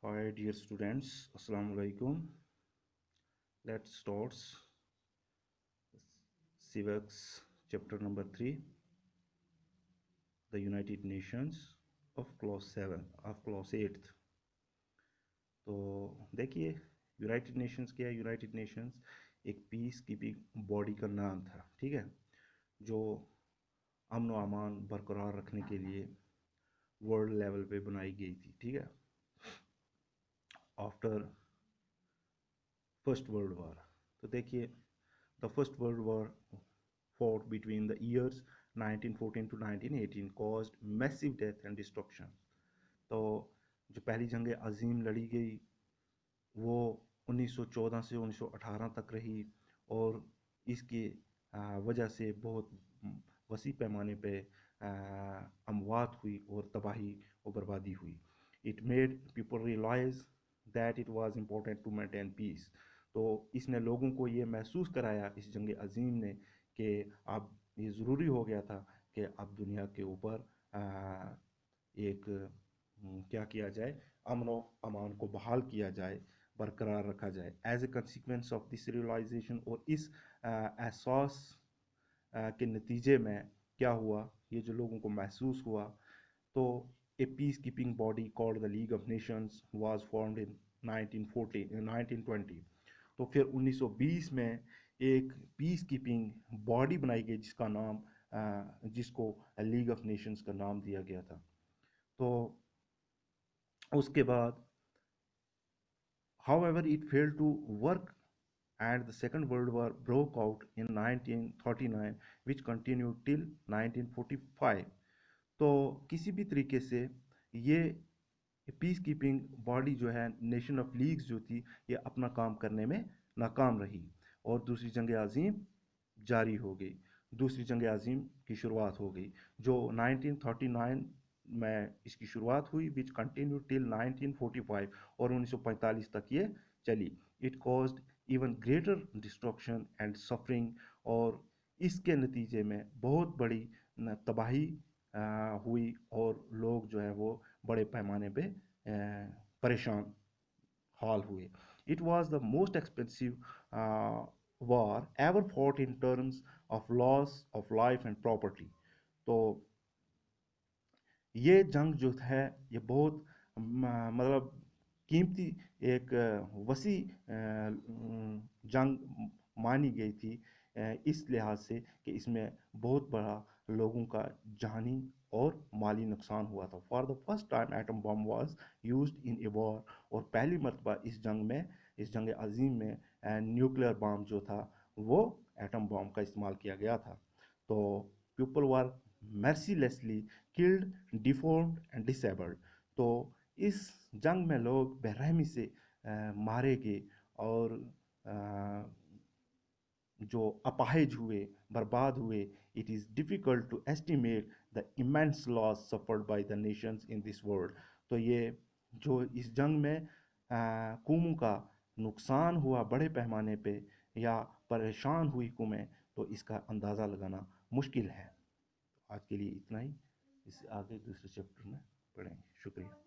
Hi dear students, Assalamu alaikum. Let's start civics chapter number 3, the United Nations of class 7 of class 8th. तो देखिए United Nations क्या है। United Nations एक peace keeping body का नाम था, ठीक है, जो अमन व अमान बरकरार रखने के लिए वर्ल्ड लेवल पे बनाई गई थी, ठीक है, आफ्टर फर्स्ट वर्ल्ड वॉर। तो देखिए the first world war fought between the years 1914 to 1918 caused massive death and destruction। तो जो पहली जंग अजीम लड़ी गई वो 1914 से 1918 तक रही और इसकी वजह से बहुत वसी पैमाने पे अमवात हुई और तबाही और बर्बादी हुई। It made people realise that it was important to maintain peace. तो इसने लोगों को ये महसूस कराया, इस जंग अजीम ने, कि अब ये ज़रूरी हो गया था कि अब दुनिया के ऊपर एक क्या किया जाए, अमन व अमान को बहाल किया जाए, बरकरार रखा जाए। As a consequence of this realisation, और इस एहसास के नतीजे में क्या हुआ, ये जो लोगों को महसूस हुआ, तो a peace keeping body called the league of Nations was formed in 1920। तो फिर 1920 में एक पीस कीपिंग बॉडी बनाई गई जिसको लीग ऑफ नेशंस का नाम दिया गया था। तो उसके बाद however it failed to work and the second world war broke out in 1939 which continued till 1945। तो किसी भी तरीके से ये पीस कीपिंग बॉडी जो है, नेशन ऑफ लीग्स जो थी, ये अपना काम करने में नाकाम रही और दूसरी जंग अजीम जारी हो गई। दूसरी जंग अजीम की शुरुआत हो गई जो 1939 में इसकी शुरुआत हुई, विच कंटिन्यू टिल 1945 और 1945 तक ये चली। It caused even greater destruction and suffering, और इसके नतीजे में बहुत बड़ी तबाही हुई और लोग जो है वो बड़े पैमाने पे परेशान हाल हुए। It was the most expensive war ever fought in terms of loss of life and property. तो ये जंग जो है ये बहुत मतलब कीमती एक वसी जंग मानी गई थी, इस लिहाज से कि इसमें बहुत बड़ा लोगों का जानी और माली नुकसान हुआ था। For the first time atom bomb was used in a war, और पहली मरतबा इस जंग अजीम में न्यूक्लियर बम जो था वो एटम बम का इस्तेमाल किया गया था। तो people were mercilessly killed, deformed and disabled। तो इस जंग में लोग बेरहमी से मारे गए और जो अपाहिज हुए, बर्बाद हुए। It is difficult to estimate the immense loss suffered by the nations in this world. तो ये जो इस जंग में कौमों का नुकसान हुआ बड़े पैमाने पे या परेशान हुई कौमें, तो इसका अंदाज़ा लगाना मुश्किल है। आज के लिए इतना ही, इससे आगे दूसरे चैप्टर में पढ़ेंगे। शुक्रिया।